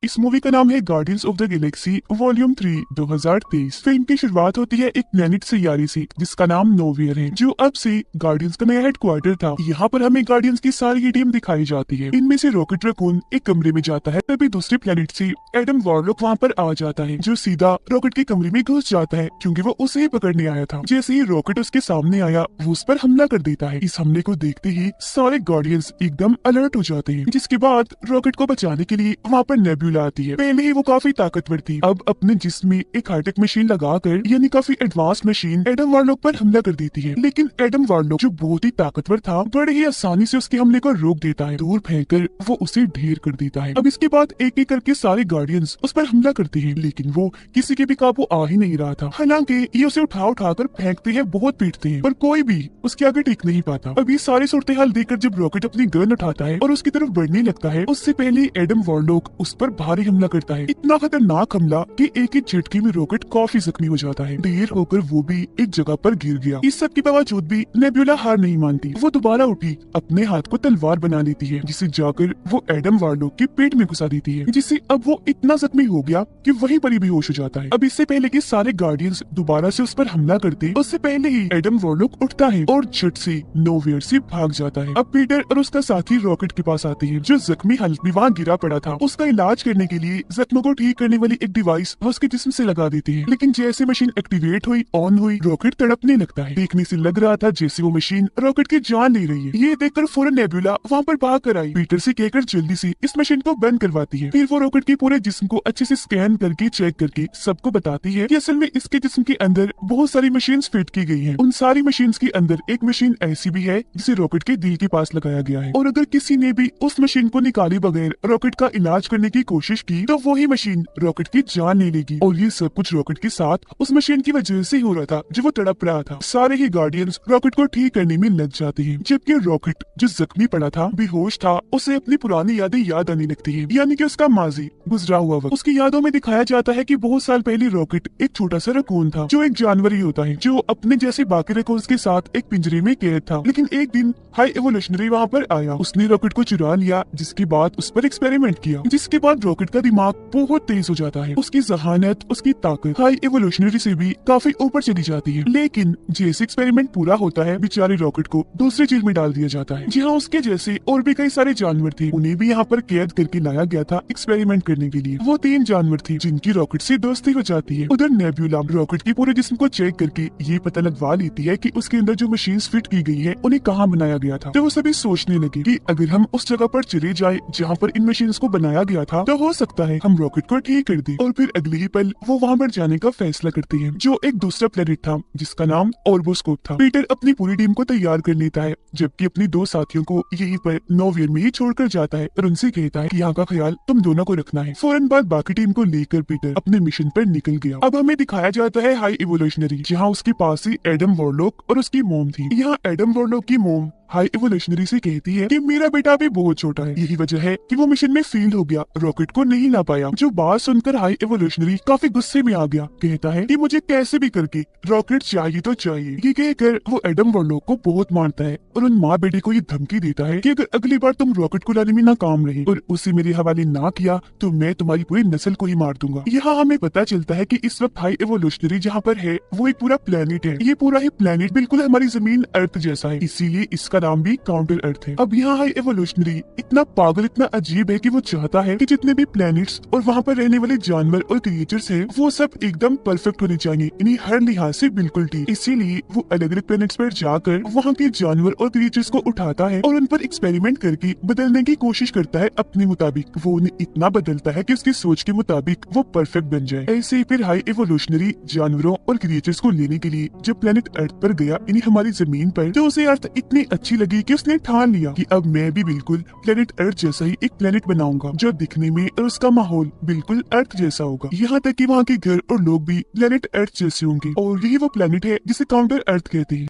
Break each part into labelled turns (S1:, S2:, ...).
S1: इस मूवी का नाम है guardians of the Galaxy volume 3 2023। Film की शुरुआत होती है एक प्लेनेट सैयारे से जिसका नाम नोवियर है, जो अब से गार्डियंस का नया हेडक्वार्टर था। यहाँ पर हमें गार्डियंस की सारी की टीम दिखाई जाती है। इनमें से रॉकेट रकून एक कमरे में जाता है, तभी दूसरे प्लेनेट से एडम वॉरलॉक वहाँ पर आ जाता है, जो सीधा रॉकेट के कमरे में घुस जाता है क्योंकि वो उसे ही पकड़ने आया था। जैसे ही रॉकेट उसके सामने आया, वो उस पर हमला कर देता है। इस हमले को देखते ही सारे गार्डियंस एकदम अलर्ट हो जाते हैं, जिसके बाद रॉकेट को बचाने के लिए वहाँ पर नेब्यूला आती है। पहले ही वो काफी ताकतवर थी, अब अपने जिस्म में एक हाईटेक मशीन लगाकर, यानी काफी एडवांस मशीन, एडम वार्लॉक पर हमला कर देती है। लेकिन एडम वार्लॉक जो बहुत ही ताकतवर था, बड़े ही आसानी से उसके हमले को रोक देता है। दूर फेंककर वो उसे ढेर कर देता है। अब इसके बाद एक एक करके सारे गार्डियंस उस पर हमला करते हैं, लेकिन वो किसी के भी काबू आ ही नहीं रहा था। हालांकि ये उसे उठाकर फेंकते हैं, बहुत पीटते हैं, पर कोई भी उसके आगे टिक नहीं पाता। अब ये सारी सूरत हाल देखकर जब रॉकेट अपनी गन उठाता है और उसकी तरफ बढ़ने लगता है, उससे पहले एडम वार्लॉक उस पर भारी हमला करता है। इतना खतरनाक हमला कि एक ही झटके में रॉकेट काफी जख्मी हो जाता है। ढेर होकर वो भी एक जगह पर गिर गया। इस सब के बावजूद भी नेब्यूला हार नहीं मानती। वो दोबारा उठी, अपने हाथ को तलवार बना लेती है, जिसे जाकर वो एडम वार्लॉक के पेट में घुसा देती है, जिससे अब वो इतना जख्मी हो गया कि वहीं पर ही बेहोश हो जाता है। अब इससे पहले कि सारे गार्डियंस दोबारा से उस पर हमला करते, उससे पहले ही एडम वार्लॉक उठता है और झट से नोवेयर से भाग जाता है। अब पीटर और उसका साथी रॉकेट के पास आते हैं, जो जख्मी हालत में वहाँ गिरा पड़ा था। उसका इलाज करने के लिए जख्मों को ठीक करने वाली एक डिवाइस उसके जिस्म से लगा देते हैं, लेकिन जैसे मशीन एक्टिवेट हुई, ऑन हुई, रॉकेट तड़पने लगता है। देखने से लग रहा था जैसे वो मशीन रॉकेट की जान ले रही है। ये देखकर फौरन नेब्यूला वहाँ पर भाग कर आई, पीटर से कहकर जल्दी से इस मशीन को बंद करवाती है। फिर वो रॉकेट के पूरे जिस्म को अच्छे से स्कैन करके चेक करके सबको बताती है कि असल में इसके जिस्म के अंदर बहुत सारी मशीन्स फिट की गई हैं। उन सारी मशीन्स के अंदर एक मशीन ऐसी भी है जिसे रॉकेट के दिल के पास लगाया गया है, और अगर किसी ने भी उस मशीन को निकाले बगैर रॉकेट का इलाज करने की कोशिश की तो वही मशीन रॉकेट की जान ले लेगी। और ये सब कुछ रॉकेट के साथ उस मशीन की वजह से हो रहा था, जो वो तड़प रहा था। सारे ही गार्डियंस रॉकेट को ठीक करने में लग जाते हैं, जबकि रॉकेट जो जख्मी पड़ा था, बेहोश था, उसे अपनी पुरानी यादें याद आने लगती है, यानी कि उसका माजी, गुजरा हुआ वक्त। उसकी यादों में दिखाया जाता है कि बहुत साल पहले रॉकेट एक छोटा सा रकून था, जो एक जानवर ही होता है, जो अपने जैसे बाकी रकून्स के साथ एक पिंजरे में कैद था। लेकिन एक दिन हाई एवोल्यूशनरी वहाँ पर आया, उसने रॉकेट को चुरा लिया, जिसके बाद उस पर एक्सपेरिमेंट किया, जिसके बाद रॉकेट का दिमाग बहुत तेज हो जाता है। उसकी जहानत, उसकी ताकत हाई एवोल्यूशनरी से भी काफी ऊपर चली जाती है। लेकिन जैसे एक्सपेरिमेंट पूरा होता है, बेचारे रॉकेट को दूसरी जेल में डाल दिया जाता है, जहाँ उसके जैसे और भी कई सारे जानवर थे। उन्हें भी यहाँ पर कैद करके लाया गया था एक्सपेरिमेंट करने के लिए। वो 3 जानवर थे जिनकी रॉकेट से दोस्ती हो जाती है। उधर नेब्यूला रॉकेट के पूरे जिस्म को चेक करके ये पता लगवा लेती है कि उसके अंदर जो मशीन फिट की गई है उन्हें कहाँ बनाया गया था। तो वो सभी सोचने लगे कि अगर हम उस जगह पर चले जाए जहाँ पर इन मशीन को बनाया गया था, तो हो सकता है हम रॉकेट को ठीक कर दे। और फिर अगले ही पल वो वहाँ पर जाने का फैसला करते हैं, जो एक दूसरा प्लेनेट था जिसका नाम ऑर्बोस्कोप था। पीटर अपनी पूरी टीम को तैयार कर लेता है, जबकि अपनी 2 साथियों को यहीं पर नोवियर में ही छोड़कर जाता है और उनसे कहता है कि यहाँ का ख्याल तुम दोनों को रखना है। फौरन बाद बाकी टीम को लेकर पीटर अपने मिशन पर निकल गया। अब हमें दिखाया जाता है हाई इवोल्यूशनरी, जहाँ उसके पास ही एडम वॉरलॉक और उसकी मोम थी। यहाँ एडम वॉरलॉक की मोम हाई इवोल्यूशनरी से कहती है कि मेरा बेटा भी बहुत छोटा है, यही वजह है कि वो मिशन में फेल हो गया, रॉकेट को नहीं ला पाया। जो बात सुनकर हाई इवोल्यूशनरी काफी गुस्से में आ गया, कहता है कि मुझे कैसे भी करके रॉकेट चाहिए तो चाहिए। ये कहकर वो एडम वॉरलॉक को बहुत मारता है और उन माँ बेटे को ये धमकी देता है कि अगर अगली बार तुम रॉकेट को लाने में नाकाम रहे और उसे मेरे हवाले ना किया तो मैं तुम्हारी पूरी नस्ल को ही मार दूंगा। यहाँ हमें पता चलता है कि इस वक्त हाई इवोल्यूशनरी जहाँ पर है वो एक पूरा प्लेनेट है। ये पूरा ही प्लेनेट बिल्कुल हमारी जमीन अर्थ जैसा है, इसीलिए इसका नाम भी काउंटर अर्थ है। अब यहाँ हाई एवोल्यूशनरी इतना पागल, इतना अजीब है कि वो चाहता है कि जितने भी प्लैनेट्स और वहाँ पर रहने वाले जानवर और क्रिएचर्स हैं, वो सब एकदम परफेक्ट होने चाहिए, इन्हें हर लिहाज से बिल्कुल ठीक। इसीलिए वो अलग अलग प्लैनेट्स पर जाकर वहाँ के जानवर और क्रिएचर्स को उठाता है और उन पर एक्सपेरिमेंट करके बदलने की कोशिश करता है अपने मुताबिक। वो उन्हें इतना बदलता है कि उसकी सोच के मुताबिक वो परफेक्ट बन जाए। ऐसे ही फिर हाई एवोल्यूशनरी जानवरों और क्रिएचर्स को लेने के लिए जब प्लेनेट अर्थ पर गया, इन्हें हमारी जमीन पर, तो उसे अर्थ इतनी अच्छी लगी कि उसने ठान लिया कि अब मैं भी बिल्कुल प्लेनेट अर्थ जैसा ही एक प्लेनेट बनाऊंगा, जो दिखने में और उसका माहौल बिल्कुल अर्थ जैसा होगा। यहाँ तक कि वहाँ के घर और लोग भी प्लेनेट अर्थ जैसे होंगे, और यही वो प्लेनेट है जिसे काउंटर अर्थ कहते हैं।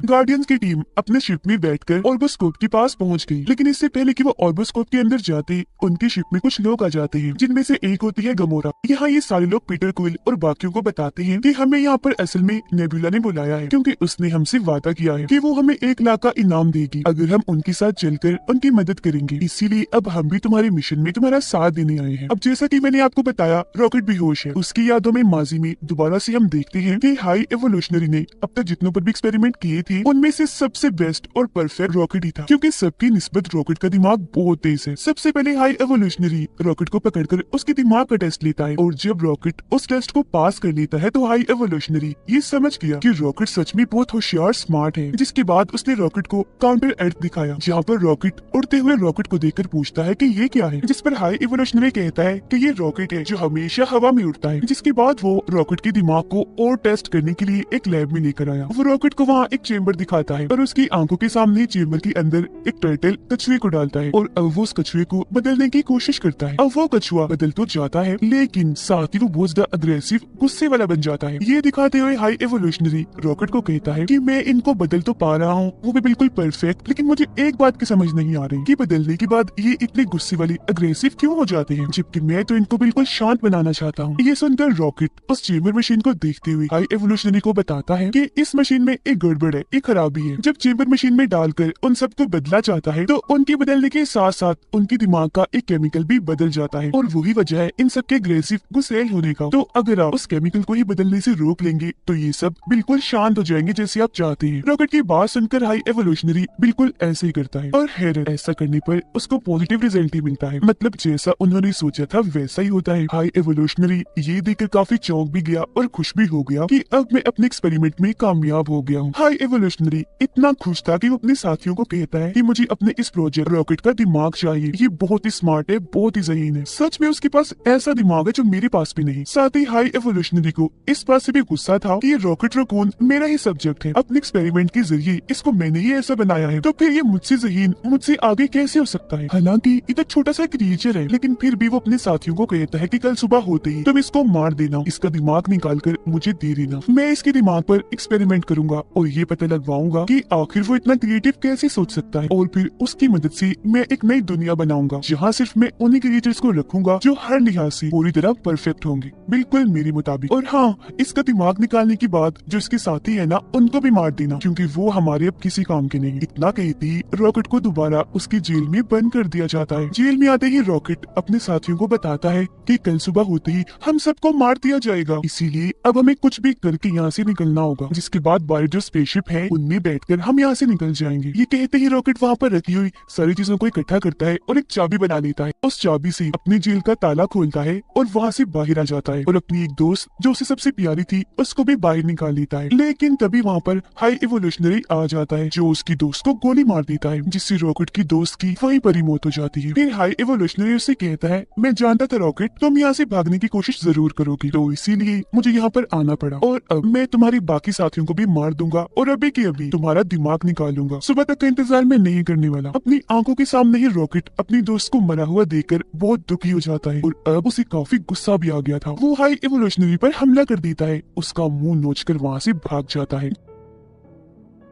S1: गार्डियंस की टीम अपने शिप में बैठकर ऑर्बोस्कोप के पास पहुंच गई, लेकिन इससे पहले कि वो ऑर्बोस्कोप के अंदर जाते उनकी शिप में कुछ लोग आ जाते हैं, जिनमें से एक होती है गमोरा। यहाँ ये सारे लोग पीटर क्विल और बाकियों को बताते हैं कि हमें यहाँ पर असल में नेबुला ने बुलाया है, क्योंकि उसने हमसे वादा किया है कि वो हमें 1 लाख का इनाम देगी अगर हम उनके साथ चलकर उनकी मदद करेंगे। इसीलिए अब हम भी तुम्हारे मिशन में तुम्हारा साथ देने आए हैं। अब जैसा कि मैंने आपको बताया, रॉकेट बेहोश है। उसकी यादों में माजी में दोबारा से हम देखते हैं कि हाई एवोल्यूशनरी ने अब तक जितनों पर भी एक्सपेरिमेंट किए थे उनमें से सबसे बेस्ट और परफेक्ट रॉकेट ही था, क्योंकि सबकी निस्बत रॉकेट का दिमाग बहुत तेज है। सबसे पहले हाई एवोल्यूशनरी रॉकेट को पकड़कर उसके दिमाग का टेस्ट लेता है, और जब रॉकेट उस टेस्ट को पास कर लेता है तो हाई एवोल्यूशनरी ये समझ गया कि रॉकेट सच में बहुत होशियार स्मार्ट है। जिसके बाद उसने रॉकेट को काउंटर अर्थ दिखाया, जहाँ पर रॉकेट उड़ते हुए रॉकेट को देखकर पूछता है कि ये क्या है, जिस पर हाई एवोल्यूशनरी कहता है कि ये रॉकेट है जो हमेशा हवा में उड़ता है। जिसके बाद वो रॉकेट के दिमाग को और टेस्ट करने के लिए एक लैब में लेकर आया। वो रॉकेट को वहाँ एक चेम्बर दिखाता है और उसकी आंखों के सामने चेम्बर के अंदर एक टर्टल कछुए को डालता है, और अब वो उस कछुए को बदलने की कोशिश करता है। अब वो कछुआ बदल तो जाता है, लेकिन साथ ही वो बहुत ज्यादा अग्रेसिव गुस्से वाला बन जाता है। ये दिखाते हुए हाई एवोल्यूशनरी रॉकेट को कहता है कि मैं इनको बदल तो पा रहा हूँ, वो भी बिल्कुल परफेक्ट, लेकिन मुझे एक बात की समझ नहीं आ रही कि बदलने के बाद ये इतने गुस्से वाली अग्रेसिव क्यों हो जाते हैं, जबकि मैं तो इनको बिल्कुल शांत बनाना चाहता हूँ। ये सुनकर रॉकेट उस चेम्बर मशीन को देखते हुए हाई एवोल्यूशनरी को बताता है कि इस मशीन में एक गड़बड़ है, एक खराबी है। जब चेम्बर मशीन में डालकर उन सबको बदला चाहता है तो उनके बदलने के साथ साथ उनके दिमाग का एक केमिकल भी बदल जाता है, और वही वजह है इन सबके अग्रेसिव गुस्सैल होने का। तो अगर आप उस केमिकल को ही बदलने से रोक लेंगे तो ये सब बिल्कुल शांत हो जाएंगे जैसे आप चाहते हैं। रॉकेट की बात सुनकर हाई एवोल्यूशनरी बिल्कुल ऐसे ही करता है, और हैरत, ऐसा करने पर उसको पॉजिटिव रिजल्ट ही मिलता है। मतलब जैसा उन्होंने सोचा था वैसा ही होता है। हाई एवोल्यूशनरी ये देखकर काफी चौंक भी गया और खुश भी हो गया कि अब मैं अपने एक्सपेरिमेंट में कामयाब हो गया हूँ। हाई एवोल्यूशनरी इतना खुश था कि वो अपने साथियों को कहता है कि मुझे अपने इस प्रोजेक्ट रॉकेट का दिमाग चाहिए, ये बहुत ही स्मार्ट है, बहुत ही ज़हीन है। सच में उसके पास ऐसा दिमाग है जो मेरे पास भी नहीं। साथ ही हाई एवोल्यूशनरी को इस बात से भी गुस्सा था कि ये रॉकेट रकून मेरा ही सब्जेक्ट है, अपने एक्सपेरिमेंट के जरिए इसको मैंने ही ऐसा बनाया है, तो फिर ये मुझसे ज़हीन, मुझसे आगे कैसे हो सकता है। हालांकि इतना छोटा सा क्रिएचर है, लेकिन फिर भी वो अपने साथियों को कहता है कि कल सुबह होते ही तुम इसको मार देना, इसका दिमाग निकाल कर मुझे दे देना, मैं इसके दिमाग पर एक्सपेरिमेंट करूंगा और ये पता लगवाऊंगा कि आखिर वो इतना क्रिएटिव कैसे सोच सकता है, और फिर उसकी मदद से मैं एक नई दुनिया बनाऊंगा जहाँ सिर्फ मैं उन्हीं क्रिएटर्स को रखूंगा जो हर लिहाज से पूरी तरह परफेक्ट होंगे, बिल्कुल मेरे मुताबिक। और हाँ, इसका दिमाग निकालने के बाद जो इसके साथी है ना, उनको भी मार देना, क्योंकि वो हमारे अब किसी काम के नहीं। इतना कहते ही रॉकेट को दोबारा उसकी जेल में बंद कर दिया जाता है। जेल में आते ही रॉकेट अपने साथियों को बताता है कि कल सुबह होते ही हम सबको मार दिया जाएगा, इसीलिए अब हमें कुछ भी करके यहाँ से निकलना होगा। जिसके बाद बाहर जो स्पेसशिप है उनमें बैठकर हम यहाँ से निकल जाएंगे। ये कहते ही रॉकेट वहाँ पर रखी हुई सारी चीजों को इकट्ठा करता है और एक चाबी बना लेता है। उस चाबी से अपनी जेल का ताला खोलता है और वहाँ से बाहर आ जाता है, और अपनी एक दोस्त जो उसे सबसे प्यारी थी उसको भी बाहर निकाल लेता है। लेकिन तभी वहाँ पर हाई एवोल्यूशनरी आ जाता है जो उसकी दोस्त को गोली मार देता है, जिससे रॉकेट की दोस्त की वहीं पर ही मौत हो जाती है। फिर हाई एवोल्यूशनरी उससे कहता है, मैं जानता था रॉकेट तुम यहाँ से भागने की कोशिश जरूर करोगी, तो इसीलिए मुझे यहाँ पर आना पड़ा, और अब मैं तुम्हारी बाकी साथियों को भी मार दूंगा और अभी के अभी तुम्हारा दिमाग निकालूंगा। सुबह तक का इंतजार मैं नहीं करने वाला। अपनी आंखों के सामने ही रॉकेट अपनी दोस्त को मरा हुआ देखकर बहुत दुखी हो जाता है, और अब उसे काफी गुस्सा भी आ गया था। वो हाई एवोल्यूशनरी पर हमला कर देता है, उसका मुंह नोचकर वहाँ से भाग जाता है।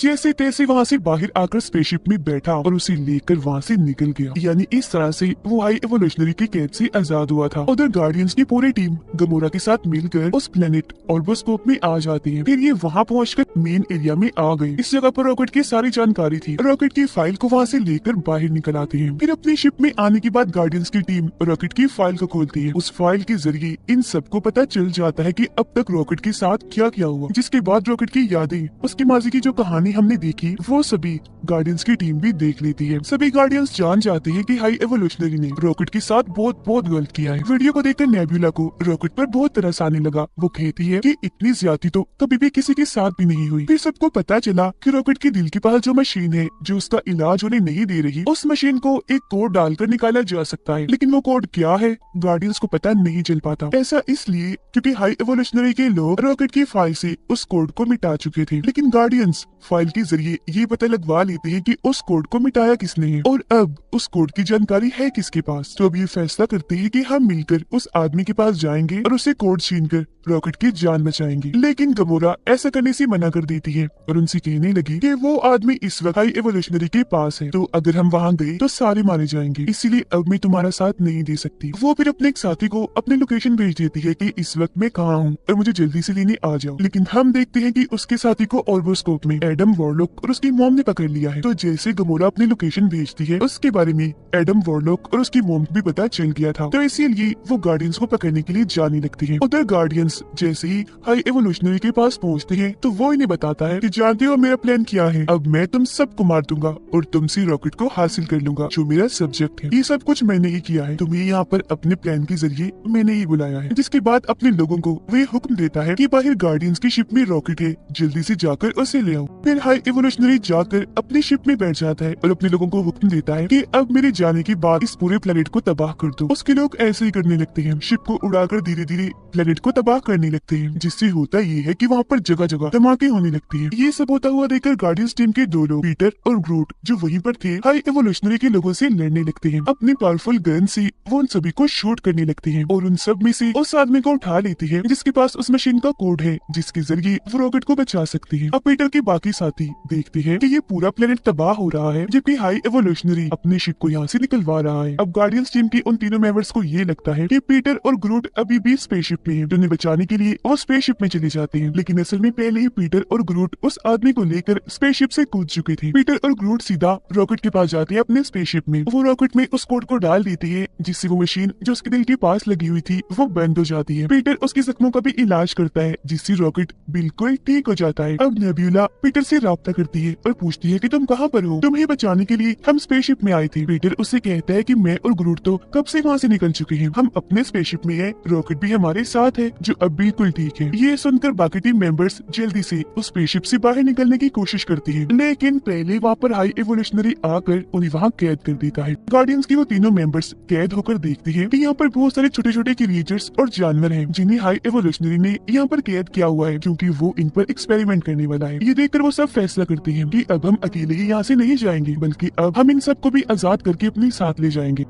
S1: जैसे तैसे वहाँ से बाहर आकर स्पेसशिप में बैठा और उसे लेकर वहाँ से निकल गया। यानी इस तरह से वो हाई एवोल्यूशनरी की कैद से आजाद हुआ था। उधर गार्डियंस की पूरी टीम गमोरा के साथ मिलकर उस प्लेनेट ऑर्बोस्कोप में आ जाती है। फिर ये वहाँ पहुंचकर मेन एरिया में आ गए। इस जगह पर रॉकेट की सारी जानकारी थी। रॉकेट की फाइल को वहाँ से लेकर बाहर निकल आते हैं। फिर अपनी शिप में आने के बाद गार्डियंस की टीम रॉकेट की फाइल को खोलती है। उस फाइल के जरिए इन सबको पता चल जाता है कि अब तक रॉकेट के साथ क्या क्या हुआ। जिसके बाद रॉकेट की यादें, उसकी माजी की जो कहानी हमने देखी, वो सभी गार्डियंस की टीम भी देख लेती है। सभी गार्डियंस जान जाते हैं कि हाई एवोल्यूशनरी ने रॉकेट के साथ बहुत बहुत गलत किया है। वीडियो को देखकर नेबुला को रॉकेट पर बहुत तरस आने लगा। वो कहती है कि इतनी ज्यादती तो कभी भी किसी के साथ भी नहीं हुई। फिर सबको पता चला कि रॉकेट के दिल के पास जो मशीन है जो उसका इलाज उन्हें नहीं दे रही, उस मशीन को एक कोड डालकर निकाला जा सकता है, लेकिन वो कोड क्या है गार्डियंस को पता नहीं चल पाता। ऐसा इसलिए क्योंकि हाई एवोल्यूशनरी के लोग रॉकेट की फाइल से उस कोड को मिटा चुके थे, लेकिन गार्डियंस फाइल मोबाइल के जरिए ये पता लगवा लेते हैं कि उस कोड को मिटाया किसने है और अब उस कोड की जानकारी है किसके पास। तो अब ये फैसला करते हैं कि हम मिलकर उस आदमी के पास जाएंगे और उसे कोड छीनकर रॉकेट की जान बचाएंगे। लेकिन गमोरा ऐसा करने से मना कर देती है और उनसे कहने लगी कि वो आदमी इस वक्त हाई एवोल्यूशनरी के पास है, तो अगर हम वहाँ गए तो सारे मारे जाएंगे, इसीलिए अब मैं तुम्हारा साथ नहीं दे सकती। वो फिर अपने एक साथी को अपनी लोकेशन भेज देती है कि इस वक्त मैं कहाँ हूँ और मुझे जल्दी से लेने आ जाओ। लेकिन हम देखते हैं कि उसके साथी को ऑर्बोस्कोप में एडम वॉरलॉक और उसकी मॉम ने पकड़ लिया है। तो जैसे गमोरा अपनी लोकेशन भेजती है, उसके बारे में एडम वॉरलॉक और उसकी मॉम को भी पता चल गया था, तो इसीलिए वो गार्डियंस को पकड़ने के लिए जाने लगती है। उधर गार्डियंस जैसे ही हाई एवोल्यूशनरी के पास पहुंचते हैं तो वो इन्हें बताता है कि जानते हो मेरा प्लान क्या है, अब मैं तुम सबको मार दूंगा और तुमसे रॉकेट को हासिल कर लूंगा जो मेरा सब्जेक्ट है। ये सब कुछ मैंने ही किया है, तुम्हें यहाँ पर अपने प्लान के जरिए मैंने ही बुलाया है। जिसके बाद अपने लोगों को वे हुक्म देता है कि बाहर गार्डियंस की शिप में रॉकेट है, जल्दी से जाकर उसे ले आओ। फिर हाई एवोल्यूशनरी जाकर अपनी शिप में बैठ जाता है और अपने लोगों को हुक्म देता है कि अब मेरे जाने के बाद इस पूरे प्लेनेट को तबाह कर दो। उसके लोग ऐसे ही करने लगते हैं, शिप को उड़ाकर धीरे धीरे प्लेनेट को तबाह करने लगते हैं। जिससे होता ये है कि वहाँ पर जगह जगह धमाके होने लगती है। ये सब होता हुआ देखकर गार्डियंस टीम के दो लोग पीटर और ग्रूट जो वहीं पर थे हाई एवोल्यूशनरी के लोगों से लड़ने लगते हैं। अपनी पावरफुल गन से वो उन सभी को शूट करने लगते हैं और उन सब में से उस आदमी को उठा लेती है जिसके पास उस मशीन का कोड है जिसके जरिए वो रॉकेट को बचा सकती है। अब पीटर के बाकी साथी देखते हैं कि ये पूरा प्लेनेट तबाह हो रहा है जबकि हाई एवोल्यूशनरी अपने शिप को यहाँ से निकलवा रहा है। अब गार्डियंस टीम के उन तीनों मेंबर्स को ये लगता है कि पीटर और ग्रूट अभी भी स्पेसशिप में है, तो उन्हें बचाने के लिए वो स्पेसशिप में चले जाते हैं। लेकिन असल में पहले ही पीटर और ग्रूट उस आदमी को लेकर स्पेसशिप से कूद चुके थे। पीटर और ग्रूट सीधा रॉकेट के पास जाते हैं अपने स्पेसशिप में। वो रॉकेट में उस कोड को डाल देते हैं जिससे वो मशीन जो उसके दिल के पास लगी हुई थी वो बंद हो जाती है। पीटर उसके जख्मों का भी इलाज करता है जिससे रॉकेट बिल्कुल ठीक हो जाता है। अब नेब्यूला पीटर से राब्ता करती है और पूछती है कि तुम कहाँ पर हो, तुम्हें बचाने के लिए हम स्पेसशिप में आए थे। पीटर उससे कहता है कि मैं और ग्रूट तो कब से वहाँ से निकल चुके हैं, हम अपने स्पेसशिप में है, रॉकेट भी हमारे साथ है जो अब बिल्कुल ठीक है। ये सुनकर बाकी टीम मेंबर्स जल्दी से उस स्पेसशिप से बाहर निकलने की कोशिश करती है, लेकिन पहले वहाँ पर हाई एवोल्यूशनरी आकर उन्हें वहाँ कैद कर देता है। गार्डियंस की वो तीनों मेंबर्स कैद होकर देखते हैं कि यहाँ पर बहुत सारे छोटे छोटे क्रिएचर्स और जानवर हैं जिन्हें हाई एवोल्यूशनरी ने यहाँ पर कैद किया हुआ है क्योंकि वो इन पर एक्सपेरिमेंट करने वाला है। ये देखकर वो सब फैसला करते हैं कि अब हम अकेले ही यहाँ से नहीं जाएंगे बल्कि अब हम इन सबको भी आजाद करके अपने साथ ले जाएंगे।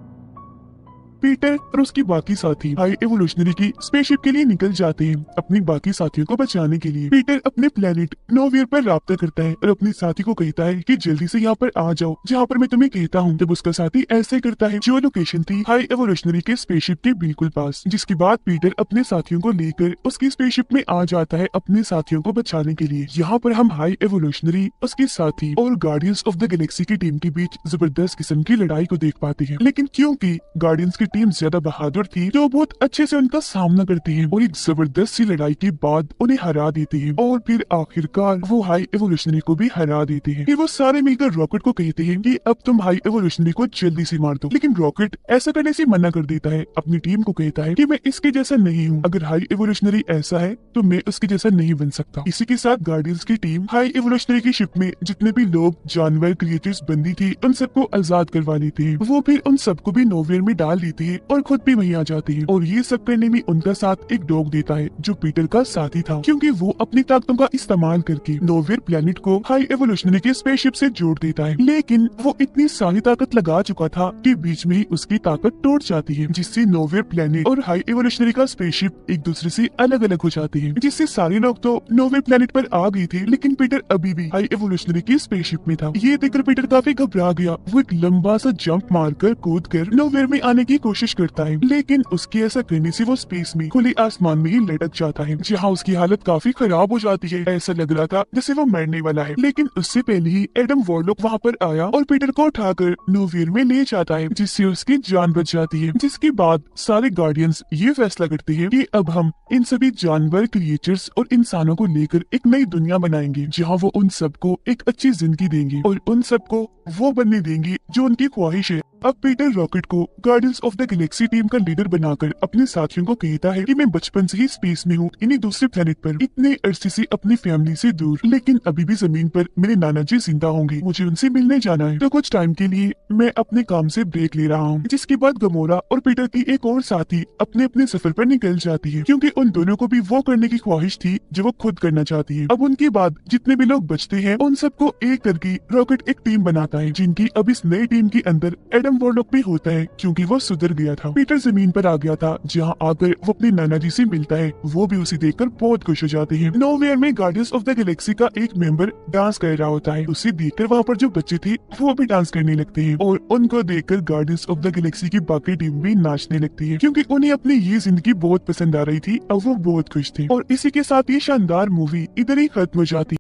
S1: पीटर और उसके बाकी साथी हाई एवोल्यूशनरी की स्पेसशिप के लिए निकल जाते हैं अपने बाकी साथियों को बचाने के लिए। पीटर अपने प्लेनेट नोवियर पर राब्ता करता है और अपने साथी को कहता है कि जल्दी से यहाँ पर आ जाओ जहाँ पर मैं तुम्हें कहता हूँ। तब उसका साथी ऐसे करता है जो लोकेशन थी हाई एवोल्यूशनरी के स्पेसशिप के बिल्कुल पास। जिसके बाद पीटर अपने साथियों को लेकर उसकी स्पेसशिप में आ जाता है अपने साथियों को बचाने के लिए। यहाँ पर हम हाई एवोल्यूशनरी, उसके साथी और गार्डियंस ऑफ द गैलेक्सी की टीम के बीच जबरदस्त किस्म की लड़ाई को देख पाते हैं। लेकिन क्योंकि गार्डियंस की टीम ज्यादा बहादुर थी तो बहुत अच्छे से उनका सामना करती है और एक जबरदस्त सी लड़ाई के बाद उन्हें हरा देते हैं और फिर आखिरकार वो हाई एवोल्यूशनरी को भी हरा देते हैं। फिर वो सारे मिलकर रॉकेट को कहते हैं कि अब तुम हाई एवोल्यूशनरी को जल्दी से मार दो, लेकिन रॉकेट ऐसा करने से मना कर देता है। अपनी टीम को कहता है कि मैं इसके जैसा नहीं हूँ, अगर हाई एवोल्यूशनरी ऐसा है तो मैं उसके जैसा नहीं बन सकता। इसी के साथ गार्डियंस की टीम हाई एवोल्यूशनरी की शिप में जितने भी लोग, जानवर, क्रिएचर्स बंदी थी उन सबको आजाद करवा लेते हैं। वो फिर उन सबको भी नोवियर में डाल देते हैं और खुद भी वहीं आ जाती है। और ये सब करने में उनका साथ एक डॉग देता है जो पीटर का साथी था, क्योंकि वो अपनी ताकतों का इस्तेमाल करके नोवियर प्लेनेट को हाई एवोल्यूशनरी के स्पेसशिप से जोड़ देता है। लेकिन वो इतनी सारी ताकत लगा चुका था कि बीच में ही उसकी ताकत टूट जाती है, जिससे नोवियर प्लेनेट और हाई एवोल्यूशनरी का स्पेसशिप एक दूसरे से अलग अलग हो जाते हैं। जिससे सारे लोग तो नोवियर प्लेनेट पर आ गए थे, लेकिन पीटर अभी भी हाई एवोल्यूशनरी की स्पेसशिप में था। ये देखकर पीटर काफी घबरा गया। वो एक लंबा सा जंप मारकर कूद कर नोवियर में आने की कोशिश करता है, लेकिन उसके ऐसा करने से वो स्पेस में खुले आसमान में ही लटक जाता है, जहाँ उसकी हालत काफी खराब हो जाती है। ऐसा लग रहा था जैसे वो मरने वाला है। लेकिन उससे पहले ही एडम वॉरलॉक वहाँ पर आया और पीटर को उठाकर नोवियर में ले जाता है, जिससे उसकी जान बच जाती है। जिसके बाद सारे गार्डियंस ये फैसला करते हैं कि अब हम इन सभी जानवर, क्रिएचर्स और इंसानों को लेकर एक नई दुनिया बनाएंगे, जहाँ वो उन सबको एक अच्छी जिंदगी देंगे और उन सबको वो बनने देंगे जो उनकी ख्वाहिश है। अब पीटर रॉकेट को guardians of the Galaxy team का लीडर बनाकर अपने साथियों को कहता है कि मैं बचपन से ही स्पेस में हूँ, इन्हीं दूसरे प्लेनेट पर, इतने अरसे से अपनी फैमिली से दूर, लेकिन अभी भी जमीन पर मेरे नाना जी जिंदा होंगे, मुझे उनसे मिलने जाना है। तो कुछ टाइम के लिए मैं अपने काम से ब्रेक ले रहा हूँ। जिसके बाद गमोरा और पीटर की एक और साथी अपने अपने सफर पर निकल जाती है, क्योंकि उन दोनों को भी वो करने की ख्वाहिश थी जो वो खुद करना चाहती है। अब उनके बाद जितने भी लोग बचते हैं उन सबको एक करके रॉकेट एक टीम बनाता है, जिनकी अब इस नई टीम के अंदर एडम वॉरलॉक भी होता है, क्योंकि वो सुधर गया था। पीटर जमीन पर आ गया था, जहाँ आकर वो अपने नाना जी से मिलता है। वो भी उसे देखकर बहुत खुश हो जाते हैं। नोवेयर में गार्डियंस ऑफ द गैलेक्सी का एक मेंबर डांस कर रहा होता है। उसे देखकर वहाँ पर जो बच्चे थे वो भी डांस करने लगते हैं, और उनको देखकर गार्डियंस ऑफ द गैलेक्सी की बाकी टीम भी नाचने लगती है, क्योंकि उन्हें अपनी ये जिंदगी बहुत पसंद आ रही थी। अब वो बहुत खुश थे। और इसी के साथ ये शानदार मूवी इधर ही खत्म हो जाती है।